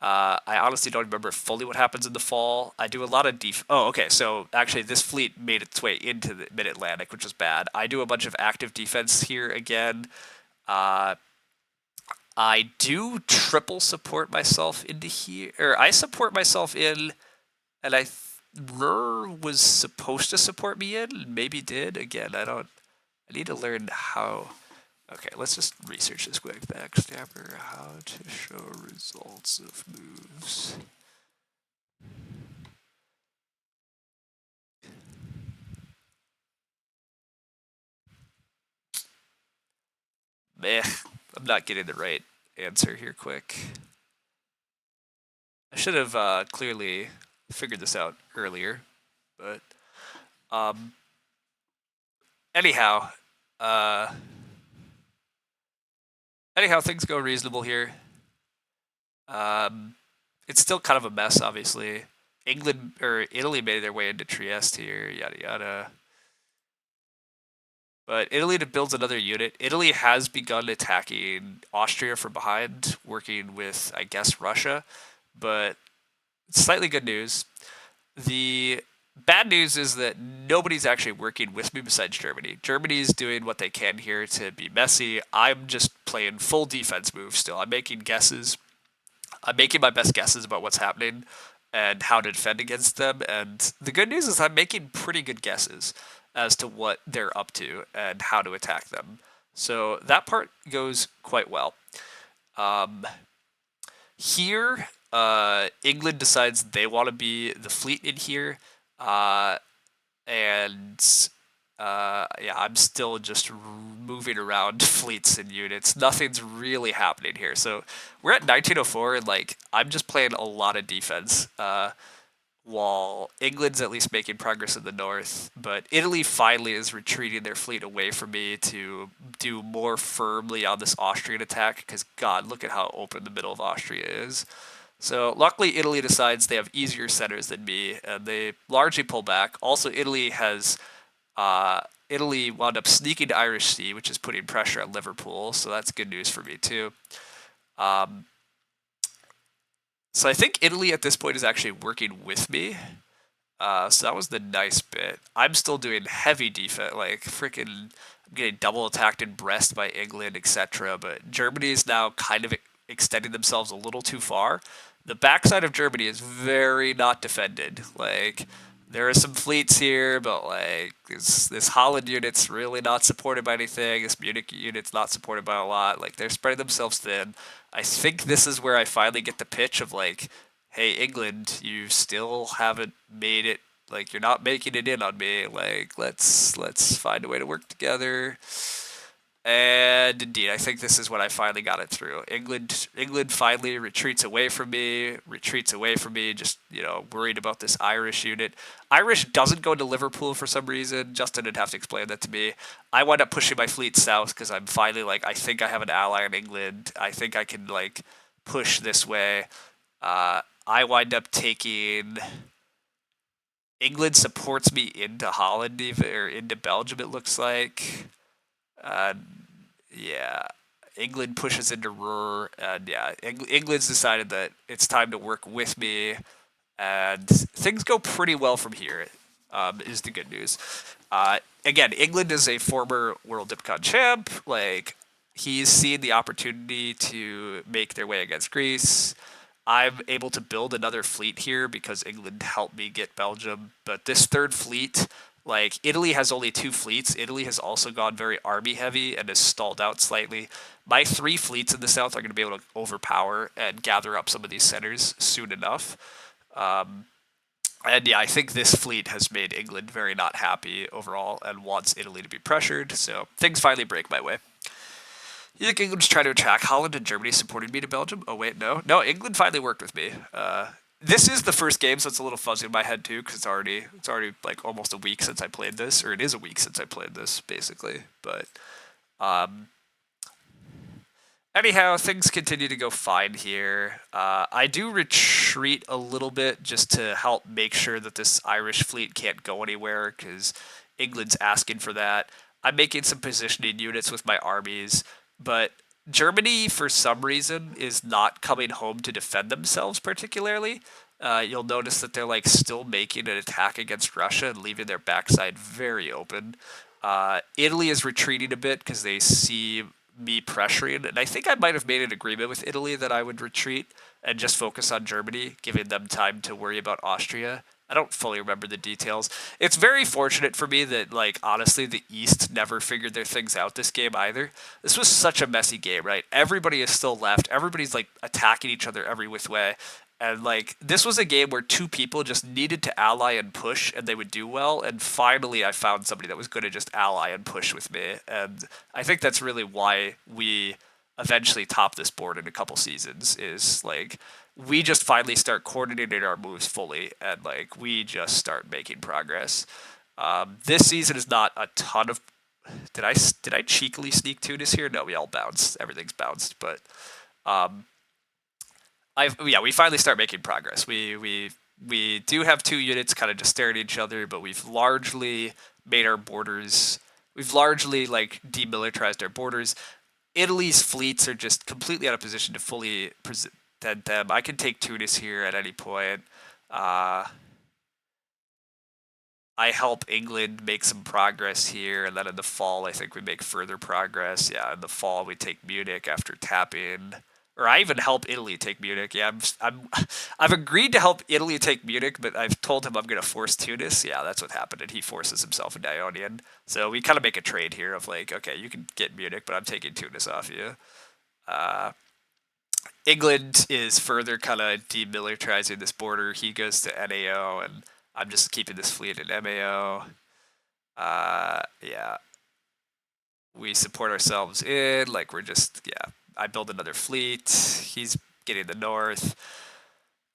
I honestly don't remember fully what happens in the fall. I do a lot of Oh, okay. So actually, this fleet made its way into the Mid Atlantic, which was bad. I do a bunch of active defense here again. Uh, I do triple support myself into here, or I support myself in, and Rur was supposed to support me in, maybe did. Again, I don't. I need to learn how. Okay, let's just research this quick. Backstabber, how to show results of moves. Meh, I'm not getting the right answer here quick. I should have clearly figured this out earlier, but um, anyhow, uh, things go reasonable here. Um, it's still kind of a mess, obviously. England or Italy made their way into Trieste here, yada yada. But Italy builds another unit. Italy has begun attacking Austria from behind, working with, I guess, Russia. But slightly good news. The bad news is that nobody's actually working with me besides Germany. Germany's doing what they can here to be messy. I'm just playing full defense moves still. I'm making guesses. I'm making my best guesses about what's happening and how to defend against them. And the good news is I'm making pretty good guesses as to what they're up to and how to attack them. So that part goes quite well. Here, England decides they want to be the fleet in here, and yeah, I'm still just moving around fleets and units. Nothing's really happening here. So we're at 1904, and like I'm just playing a lot of defense. While England's at least making progress in the north, but Italy finally is retreating their fleet away from me to do more firmly on this Austrian attack, because God, look at how open the middle of Austria is. So luckily Italy decides they have easier centers than me, and they largely pull back. Also, uh, Italy wound up sneaking to Irish Sea, which is putting pressure on Liverpool, so that's good news for me too. Um, so I think Italy at this point is actually working with me. So that was the nice bit. I'm still doing heavy defense, like freaking, I'm getting double attacked in Brest by England, etc. But Germany is now kind of extending themselves a little too far. The backside of Germany is very not defended. Like, there are some fleets here, but like this Holland unit's really not supported by anything. This Munich unit's not supported by a lot. Like, they're spreading themselves thin. I think this is where I finally get the pitch of like, hey, England, you still haven't made it. Like, you're not making it in on me. Like, let's find a way to work together. And indeed, I think this is when I finally got it through. England finally retreats away from me. Just, worried about this Irish unit. Irish doesn't go to Liverpool for some reason. Justin didn't have to explain that to me. I wind up pushing my fleet south because I'm finally like, I think I have an ally in England. I think I can like push this way. I wind up taking. England supports me into Holland, even, or into Belgium. It looks like. Uh, yeah, England pushes into Ruhr, and yeah, England's decided that it's time to work with me, and things go pretty well from here. Is the good news. Again, England is a former World Dipcon champ. Like, he's seen the opportunity to make their way against Greece. I'm able to build another fleet here because England helped me get Belgium. But this third fleet, like, Italy has only two fleets. Italy has also gone very army heavy and has stalled out slightly. My three fleets in the south are going to be able to overpower and gather up some of these centers soon enough. And yeah, I think this fleet has made England very not happy overall and wants Italy to be pressured. So things finally break my way. You think England's trying to attack Holland and Germany supported me to Belgium? Oh wait, no, England finally worked with me. This is the first game, so it's a little fuzzy in my head too, because it's already like almost a week since I played this, or it is a week since I played this, basically. But anyhow, things continue to go fine here. I do retreat a little bit just to help make sure that this Irish fleet can't go anywhere, because England's asking for that. I'm making some positioning units with my armies, but Germany, for some reason, is not coming home to defend themselves particularly. You'll notice that they're like still making an attack against Russia and leaving their backside very open. Italy is retreating a bit because they see me pressuring, and I think I might have made an agreement with Italy that I would retreat and just focus on Germany, giving them time to worry about Austria. I don't fully remember the details. It's very fortunate for me that, like, honestly, the East never figured their things out this game either. This was such a messy game, right? Everybody is still left. Everybody's, like, attacking each other every which way. And, like, this was a game where two people just needed to ally and push, and they would do well. And finally, I found somebody that was going to just ally and push with me. And I think that's really why we eventually top this board in a couple seasons, is, like, we just finally start coordinating our moves fully, and like we just start making progress. This season is not a ton of. Did I cheekily sneak Tunis here? No, we all bounced. Everything's bounced, but um, we finally start making progress. We do have two units kind of just staring at each other, but we've largely made our borders. We've largely like demilitarized our borders. Italy's fleets are just completely out of position to fully present them. I can take Tunis here at any point. Uh, I help England make some progress here, and then in the fall, I think we make further progress. Yeah, in the fall, we take Munich after tapping. Or I even help Italy take Munich. Yeah, I've agreed to help Italy take Munich, but I've told him I'm going to force Tunis. Yeah, that's what happened, and he forces himself into Ionian. So we kind of make a trade here of like, okay, you can get Munich, but I'm taking Tunis off you. Uh, England is further kind of demilitarizing this border. He goes to NAO, and I'm just keeping this fleet in MAO. Yeah, we support ourselves in. Like we're just I build another fleet. He's getting the north.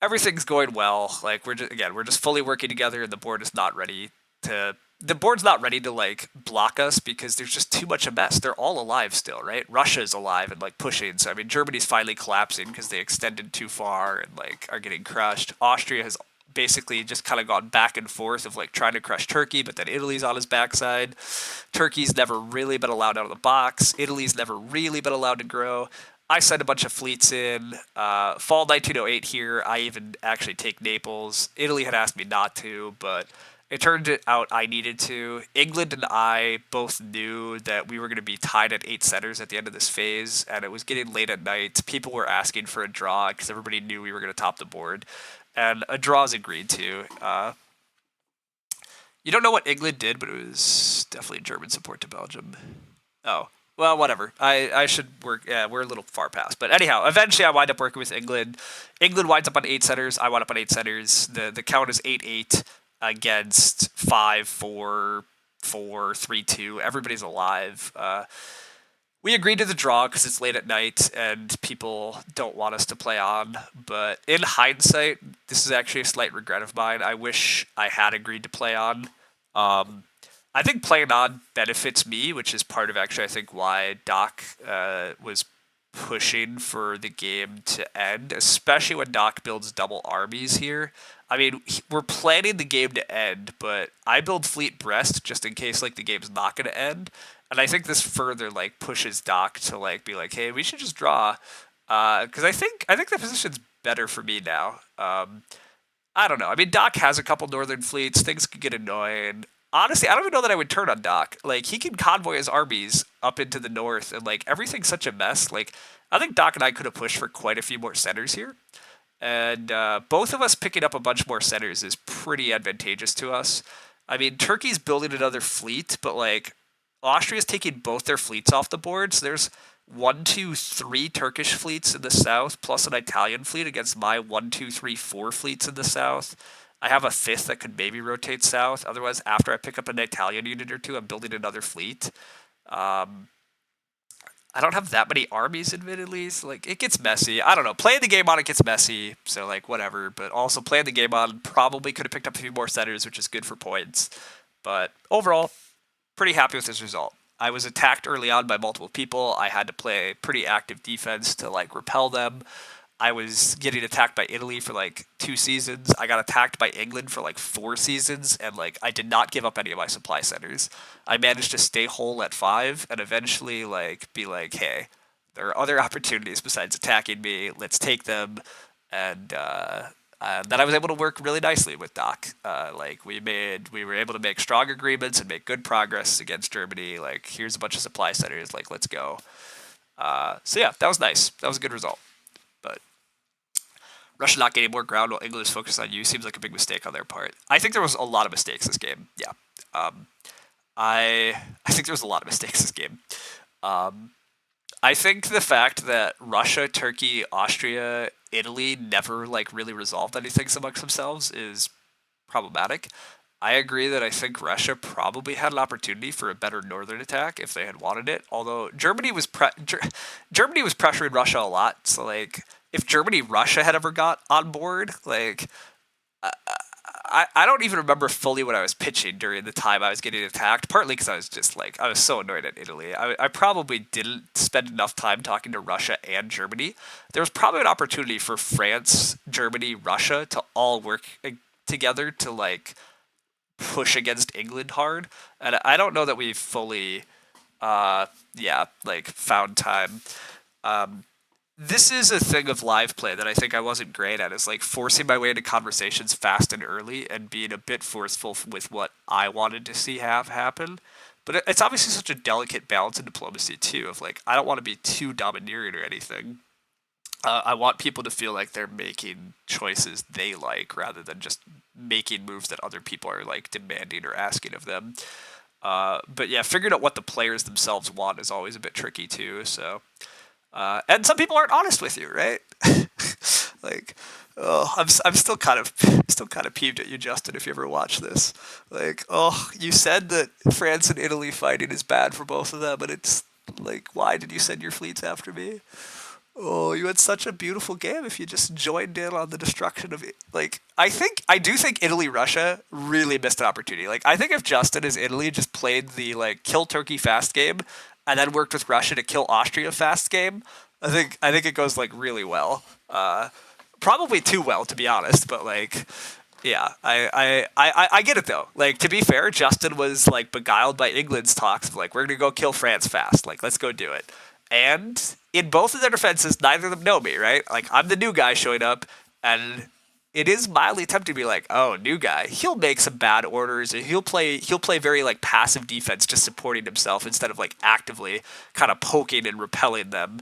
Everything's going well. Like we're just fully working together, and the board is not ready to. The board's not ready to like block us because there's just too much a mess. They're all alive still, right? Russia's alive and like pushing. So I mean, Germany's finally collapsing because they extended too far and like are getting crushed. Austria has basically just kind of gone back and forth of like trying to crush Turkey, but then Italy's on his backside. Turkey's never really been allowed out of the box. Italy's never really been allowed to grow. I send a bunch of fleets in. Fall 1908 here. I even actually take Naples. Italy had asked me not to, but it turned out I needed to. England and I both knew that we were going to be tied at 8 centers at the end of this phase, and it was getting late at night. People were asking for a draw because everybody knew we were going to top the board, and a draw is agreed to. You don't know what England did, but it was definitely German support to Belgium. Oh, well, whatever. I should work. Yeah, we're a little far past. But anyhow, eventually I wind up working with England. England winds up on 8 centers. I wind up on 8 centers. The count is 8-8 against 5-4-4, 3-2. Everybody's alive. We agreed to the draw because it's late at night and people don't want us to play on. But in hindsight, this is actually a slight regret of mine. I wish I had agreed to play on. I think playing on benefits me, which is part of actually I think why Doc was pushing for the game to end, especially when Doc builds double armies here. I mean, we're planning the game to end, but I build Fleet Brest just in case like the game's not going to end, and I think this further like pushes Doc to like be like, hey, we should just draw, because I think the position's better for me now. I don't know. I mean, Doc has a couple northern fleets. Things could get annoying. Honestly, I don't even know that I would turn on Doc. Like, he can convoy his armies up into the north, and like everything's such a mess. Like, I think Doc and I could have pushed for quite a few more centers here. And both of us picking up a bunch more centers is pretty advantageous to us. I mean, Turkey's building another fleet, but like Austria's taking both their fleets off the board. So there's one, two, three Turkish fleets in the south, plus an Italian fleet against my one, two, three, four fleets in the south. I have a fifth that could maybe rotate south. Otherwise, after I pick up an Italian unit or two, I'm building another fleet. Um, I don't have that many armies, admittedly. So, like, it gets messy. I don't know. Playing the game on it gets messy, so, like, whatever. But also, playing the game on probably could have picked up a few more centers, which is good for points. But overall, pretty happy with this result. I was attacked early on by multiple people. I had to play pretty active defense to, like, repel them. I was getting attacked by Italy for like 2 seasons. I got attacked by England for like 4 seasons, and like I did not give up any of my supply centers. I managed to stay whole at 5, and eventually like be like, hey, there are other opportunities besides attacking me. Let's take them. And then I was able to work really nicely with Doc. Like we were able to make strong agreements and make good progress against Germany. Like here's a bunch of supply centers. Like let's go. So yeah, that was nice. That was a good result. But Russia not getting more ground while England is focused on you seems like a big mistake on their part. I think there was a lot of mistakes this game. Yeah. I think there was a lot of mistakes this game. I think the fact that Russia, Turkey, Austria, Italy never like really resolved anything amongst themselves is problematic. I agree that I think Russia probably had an opportunity for a better northern attack if they had wanted it. Although Germany was pressuring Russia a lot, so like if Germany Russia had ever got on board, like I don't even remember fully what I was pitching during the time I was getting attacked, partly because I was just like, I was so annoyed at Italy. I probably didn't spend enough time talking to Russia and Germany. There was probably an opportunity for France, Germany, Russia to all work together to like push against England hard. And I don't know that we've fully, like found time. This is a thing of live play that I think I wasn't great at, is like forcing my way into conversations fast and early and being a bit forceful with what I wanted to see have happen. But it's obviously such a delicate balance in diplomacy too, of like I don't want to be too domineering or anything. I want people to feel like they're making choices they like rather than just making moves that other people are like demanding or asking of them. But yeah, figuring out what the players themselves want is always a bit tricky too. So. And some people aren't honest with you, right? Like, oh, I'm still kind of peeved at you, Justin. If you ever watch this, like, oh, you said that France and Italy fighting is bad for both of them, but it's like, why did you send your fleets after me? Oh, you had such a beautiful game if you just joined in on the destruction of it. Like, I do think Italy Russia really missed an opportunity. Like, I think if Justin as Italy just played the like kill Turkey fast game and then worked with Russia to kill Austria fast game, I think it goes like really well. Probably too well, to be honest, but like yeah, I get it though. Like to be fair, Justin was like beguiled by England's talks of like we're gonna go kill France fast. Like let's go do it. And in both of their defenses, neither of them know me, right? Like I'm the new guy showing up, and it is mildly tempting to be like, oh, new guy. He'll make some bad orders, and he'll play very like passive defense, just supporting himself instead of like actively kind of poking and repelling them.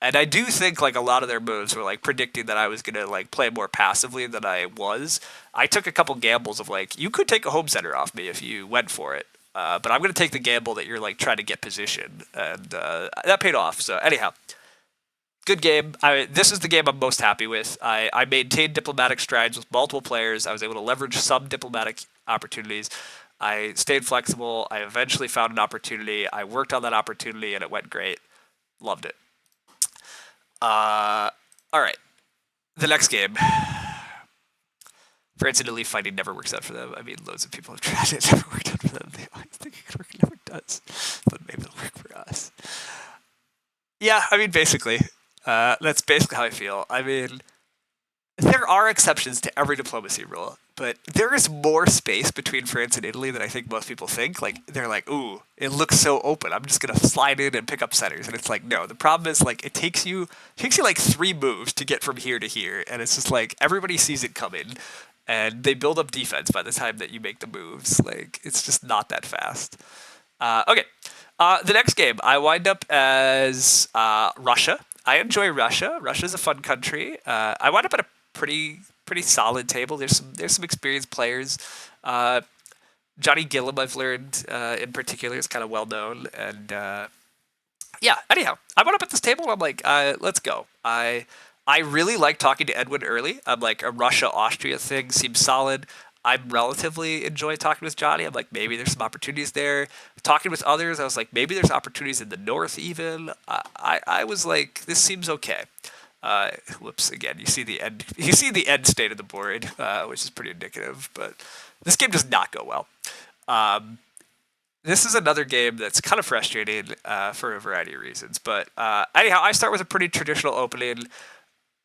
And I do think like a lot of their moves were like predicting that I was gonna like play more passively than I was. I took a couple gambles of like you could take a home center off me if you went for it, but I'm gonna take the gamble that you're like trying to get position, and that paid off. So anyhow, good game. This is the game I'm most happy with. I maintained diplomatic strides with multiple players. I was able to leverage some diplomatic opportunities. I stayed flexible. I eventually found an opportunity. I worked on that opportunity, and it went great. Loved it. All right. The next game. France and Italy fighting never works out for them. I mean, loads of people have tried it. It never worked out for them. They always think it could work. It never does. But maybe it'll work for us. Yeah, I mean, basically. That's basically how I feel. I mean, there are exceptions to every diplomacy rule, but there is more space between France and Italy than I think most people think. Like, they're like, ooh, it looks so open. I'm just going to slide in and pick up centers. And it's like, no, the problem is, like, it takes you like 3 moves to get from here to here. And it's just like, everybody sees it coming. And they build up defense by the time that you make the moves. Like, it's just not that fast. Okay. The next game, I wind up as Russia. I enjoy Russia. Russia's a fun country. I wind up at a pretty solid table. There's some experienced players. Johnny Gillum, I've learned in particular, is kind of well known. And yeah, anyhow, I went up at this table and I'm like, let's go. I really like talking to Edwin early. I'm like, a Russia-Austria thing seems solid. I relatively enjoy talking with Johnny. I'm like, maybe there's some opportunities there. Talking with others, I was like, maybe there's opportunities in the north even. I was like, this seems okay. Whoops, again, you see the end state of the board, which is pretty indicative, but this game does not go well. This is another game that's kind of frustrating for a variety of reasons. But anyhow, I start with a pretty traditional opening.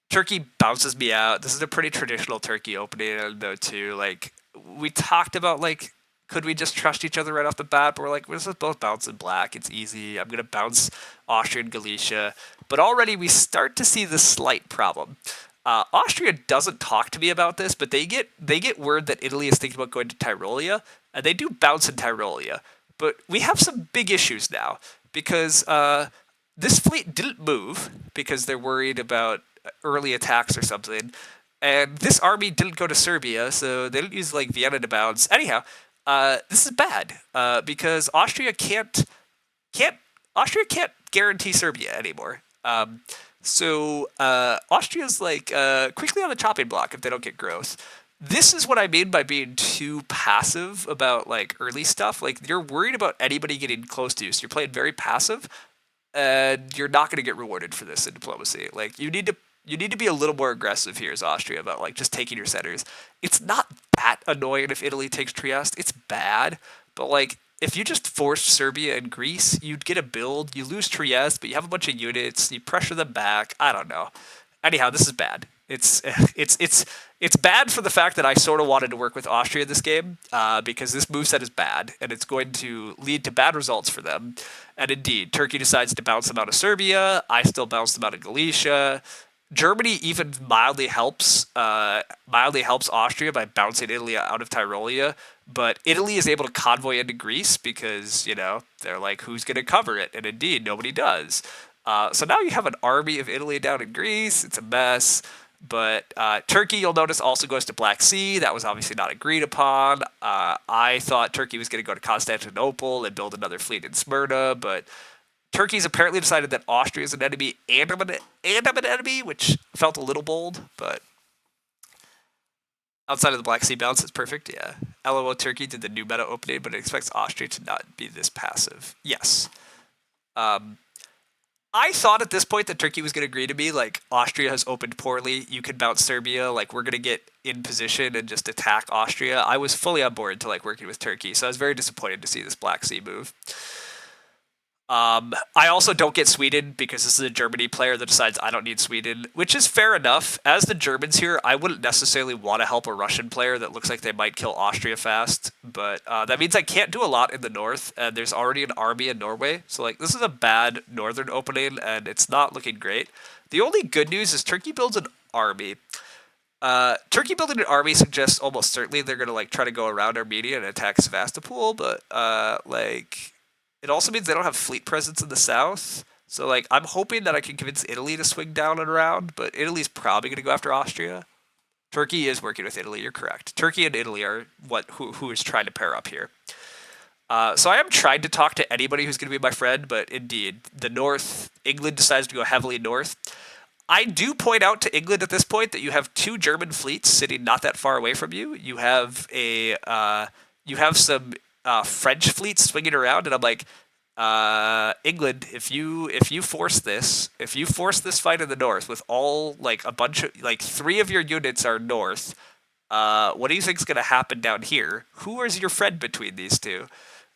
Turkey bounces me out. This is a pretty traditional Turkey opening, though, too. Like, we talked about, like, could we just trust each other right off the bat? But we're like, we're just both bouncing black. It's easy. I'm gonna bounce Austria and Galicia. But already we start to see the slight problem. Austria doesn't talk to me about this, but they get word that Italy is thinking about going to Tyrolia, and they do bounce in Tyrolia. But we have some big issues now because this fleet didn't move because they're worried about early attacks or something. And this army didn't go to Serbia, so they didn't use like Vienna to bounce. Anyhow, this is bad because can't Austria can't guarantee Serbia anymore. So Austria's like quickly on the chopping block if they don't get growth. This is what I mean by being too passive about like early stuff. Like you're worried about anybody getting close to you, so you're playing very passive, and you're not going to get rewarded for this in diplomacy. Like you need to be a little more aggressive here as Austria about like just taking your centers. It's not that annoying if Italy takes Trieste. It's bad, but like if you just forced Serbia and Greece, you'd get a build. You lose Trieste, but you have a bunch of units. You pressure them back. I don't know. Anyhow, this is bad. It's bad for the fact that I sort of wanted to work with Austria this game because this moveset is bad and it's going to lead to bad results for them. And indeed, Turkey decides to bounce them out of Serbia. I still bounce them out of Galicia. Germany even mildly helps Austria by bouncing Italy out of Tyrolia, but Italy is able to convoy into Greece because they're like, who's going to cover it? And indeed, nobody does. So now you have an army of Italy down in Greece. It's a mess. But Turkey, you'll notice, also goes to Black Sea. That was obviously not agreed upon. I thought Turkey was going to go to Constantinople and build another fleet in Smyrna, but Turkey's apparently decided that Austria is an enemy and I'm an enemy, which felt a little bold, but outside of the Black Sea bounce, it's perfect, yeah. LOL Turkey did the new meta opening, but it expects Austria to not be this passive. Yes. I thought at this point that Turkey was going to agree to me, like, Austria has opened poorly, you can bounce Serbia, like, we're going to get in position and just attack Austria. I was fully on board to, like, working with Turkey, so I was very disappointed to see this Black Sea move. I also don't get Sweden because this is a Germany player that decides I don't need Sweden, which is fair enough. As the Germans here, I wouldn't necessarily want to help a Russian player that looks like they might kill Austria fast, but that means I can't do a lot in the north, and there's already an army in Norway, so like this is a bad northern opening, and it's not looking great. The only good news is Turkey builds an army. Turkey building an army suggests almost certainly they're going to like try to go around Armenia and attack Sevastopol, but like it also means they don't have fleet presence in the south. So, like, I'm hoping that I can convince Italy to swing down and around, but Italy's probably going to go after Austria. Turkey is working with Italy, you're correct. Turkey and Italy are who is trying to pair up here. So I am trying to talk to anybody who's going to be my friend, but indeed, the north, England decides to go heavily north. I do point out to England at this point that you have two German fleets sitting not that far away from you. You have some French fleets swinging around, and I'm like, England, if you force this fight in the north with all like a bunch of like three of your units are north, what do you think's gonna happen down here? Who is your friend between these two?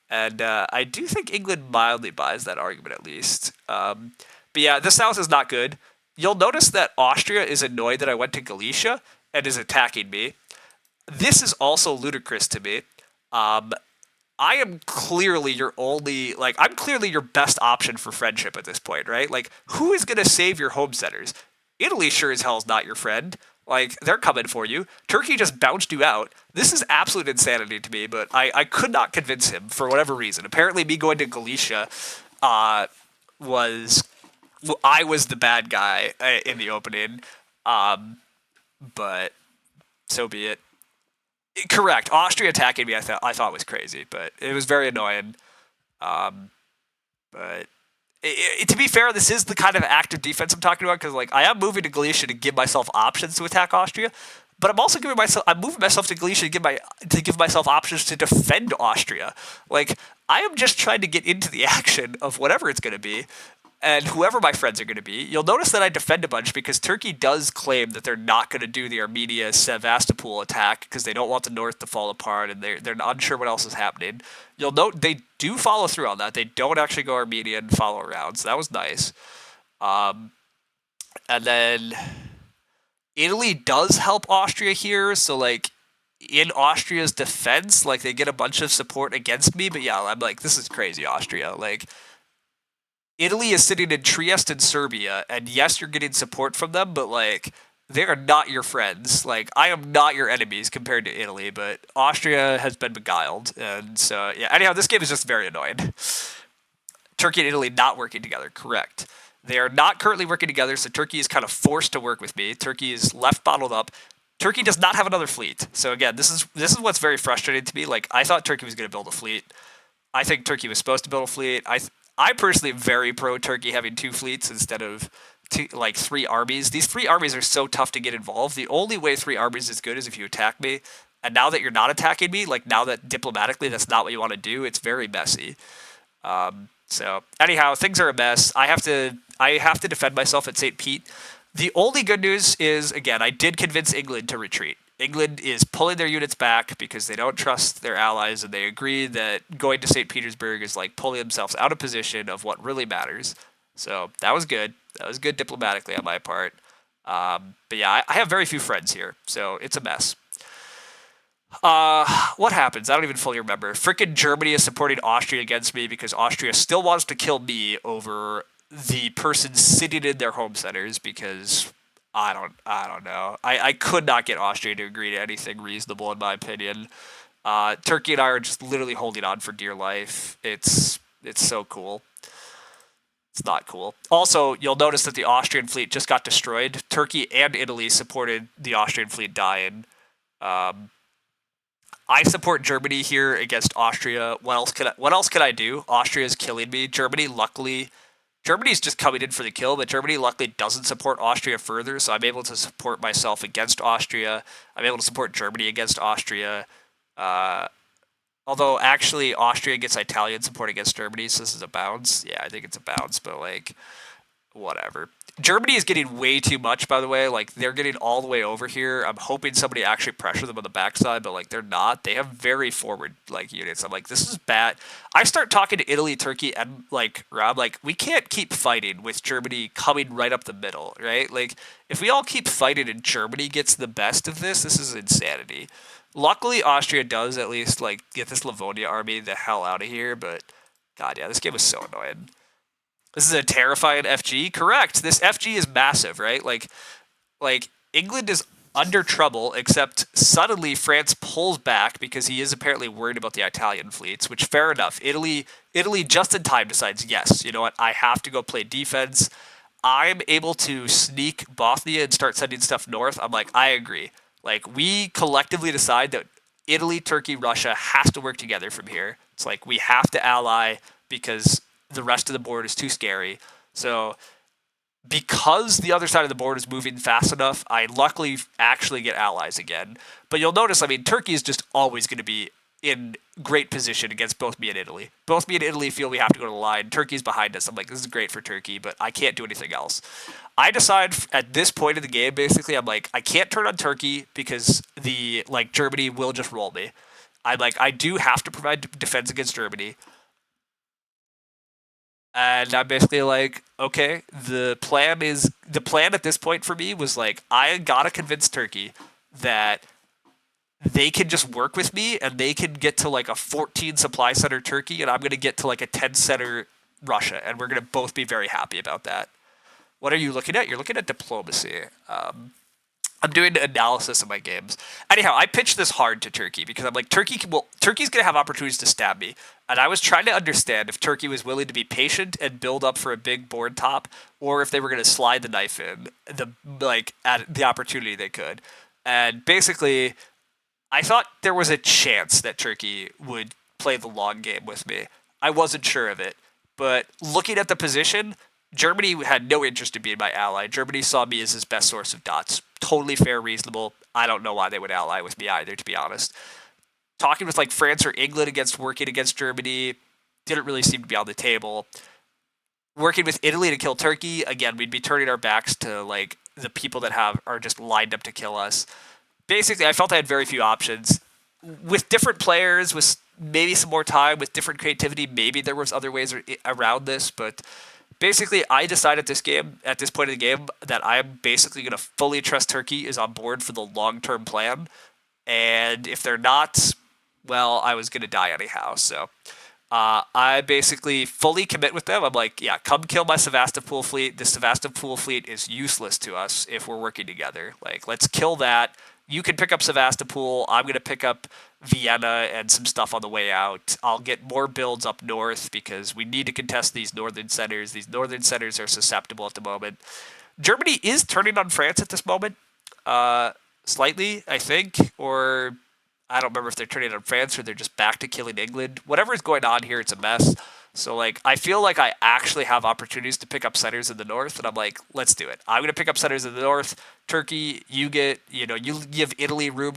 And I do think England mildly buys that argument at least. But yeah, the south is not good. You'll notice that Austria is annoyed that I went to Galicia and is attacking me. This is also ludicrous to me. I am clearly I'm clearly your best option for friendship at this point, right? Like, who is going to save your home centers? Italy sure as hell is not your friend. Like, they're coming for you. Turkey just bounced you out. This is absolute insanity to me, but I could not convince him for whatever reason. Apparently, me going to Galicia I was the bad guy in the opening, but so be it. Correct. Austria attacking me, I thought was crazy, but it was very annoying. But to be fair, this is the kind of active defense I'm talking about because, like, I am moving to Galicia to give myself options to attack Austria, but I'm also I'm moving myself to Galicia to give myself options to defend Austria. Like, I am just trying to get into the action of whatever it's going to be. And whoever my friends are going to be, you'll notice that I defend a bunch because Turkey does claim that they're not going to do the Armenia Sevastopol attack because they don't want the north to fall apart and they're unsure what else is happening. You'll note they do follow through on that. They don't actually go Armenia and follow around, so that was nice. And then Italy does help Austria here, so like in Austria's defense, like they get a bunch of support against me, but yeah, I'm like, this is crazy, Austria. Like Italy is sitting in Trieste in Serbia, and yes, you're getting support from them, but like they are not your friends. Like I am not your enemies compared to Italy, but Austria has been beguiled, and so yeah. Anyhow, this game is just very annoying. Turkey and Italy not working together. Correct. They are not currently working together, so Turkey is kind of forced to work with me. Turkey is left bottled up. Turkey does not have another fleet. So again, this is what's very frustrating to me. Like I thought Turkey was going to build a fleet. I think Turkey was supposed to build a fleet. I personally am very pro Turkey having two fleets instead of like three armies. These three armies are so tough to get involved. The only way three armies is good is if you attack me. And now that you're not attacking me, like now that diplomatically that's not what you want to do, it's very messy. So anyhow, things are a mess. I have to defend myself at St. Pete. The only good news is, again, I did convince England to retreat. England is pulling their units back because they don't trust their allies, and they agree that going to St. Petersburg is like pulling themselves out of position of what really matters. So that was good. That was good diplomatically on my part. But yeah, I have very few friends here, so it's a mess. What happens? I don't even fully remember. Frickin' Germany is supporting Austria against me because Austria still wants to kill me over the person sitting in their home centers because I don't know. I could not get Austria to agree to anything reasonable in my opinion. Turkey and I are just literally holding on for dear life. It's so cool. It's not cool. Also, you'll notice that the Austrian fleet just got destroyed. Turkey and Italy supported the Austrian fleet dying. Um, I support Germany here against Austria. What else could I do? Austria is killing me. Germany's just coming in for the kill, but Germany luckily doesn't support Austria further, so I'm able to support myself against Austria. I'm able to support Germany against Austria. Uh, Although actually Austria gets Italian support against Germany, so this is a bounce. Yeah, I think it's a bounce, but like whatever. Germany is getting way too much, by the way. Like they're getting all the way over here. I'm hoping somebody actually pressure them on the backside, but like they're not. They have very forward like units. I'm like, this is bad. I start talking to Italy, Turkey, and like Rob, like we can't keep fighting with Germany coming right up the middle, right? Like if we all keep fighting and Germany gets the best of this is insanity. Luckily, Austria does at least like get this Livonia army the hell out of here, but God, yeah, this game was so annoying. This is a terrifying FG. Correct. This FG is massive, right? Like England is under trouble, except suddenly France pulls back because he is apparently worried about the Italian fleets. Which fair enough. Italy just in time decides, yes, you know what? I have to go play defense. I'm able to sneak Bothnia and start sending stuff north. I'm like, I agree. Like we collectively decide that Italy, Turkey, Russia has to work together from here. It's like we have to ally because the rest of the board is too scary. So because the other side of the board is moving fast enough, I luckily actually get allies again. But you'll notice, I mean, Turkey is just always going to be in great position against both me and Italy. Both me and Italy feel we have to go to the line. Turkey's behind us. I'm like, this is great for Turkey, but I can't do anything else. I decide at this point in the game, basically, I'm like, I can't turn on Turkey because the like Germany will just roll me. I'm like, I do have to provide defense against Germany. And I'm basically like, okay, the plan at this point for me was like, I gotta convince Turkey that they can just work with me and they can get to like a 14 supply center Turkey and I'm gonna get to like a 10 center Russia, and we're gonna both be very happy about that. What are you looking at? You're looking at diplomacy. I'm doing analysis of my games. Anyhow, I pitched this hard to Turkey because I'm like, Turkey's gonna have opportunities to stab me, and I was trying to understand if Turkey was willing to be patient and build up for a big board top, or if they were gonna slide the knife in the like at the opportunity they could. And basically, I thought there was a chance that Turkey would play the long game with me. I wasn't sure of it, but looking at the position, Germany had no interest in being my ally. Germany saw me as his best source of dots. Totally fair, reasonable. I don't know why they would ally with me either, to be honest. Talking with like France or England against working against Germany didn't really seem to be on the table. Working with Italy to kill Turkey, again, we'd be turning our backs to like the people that have are just lined up to kill us. Basically, I felt I had very few options. With different players, with maybe some more time, with different creativity, maybe there was other ways around this, but basically, I decided at this point in the game, that I'm basically going to fully trust Turkey is on board for the long-term plan. And if they're not, well, I was gonna die anyhow. So I basically fully commit with them. I'm like, yeah, come kill my Sevastopol fleet. The Sevastopol fleet is useless to us if we're working together. Like, let's kill that. You can pick up Sevastopol. I'm gonna pick up Vienna and some stuff on the way out. I'll get more builds up north because we need to contest these northern centers. These northern centers are susceptible at the moment. Germany is turning on France at this moment, uh, slightly, I think, or I don't remember if they're turning on France or they're just back to killing England. Whatever is going on here, it's a mess. So like, I feel like I actually have opportunities to pick up centers in the north, and I'm like, let's do it. I'm gonna pick up centers in the north. Turkey, you get, you give Italy room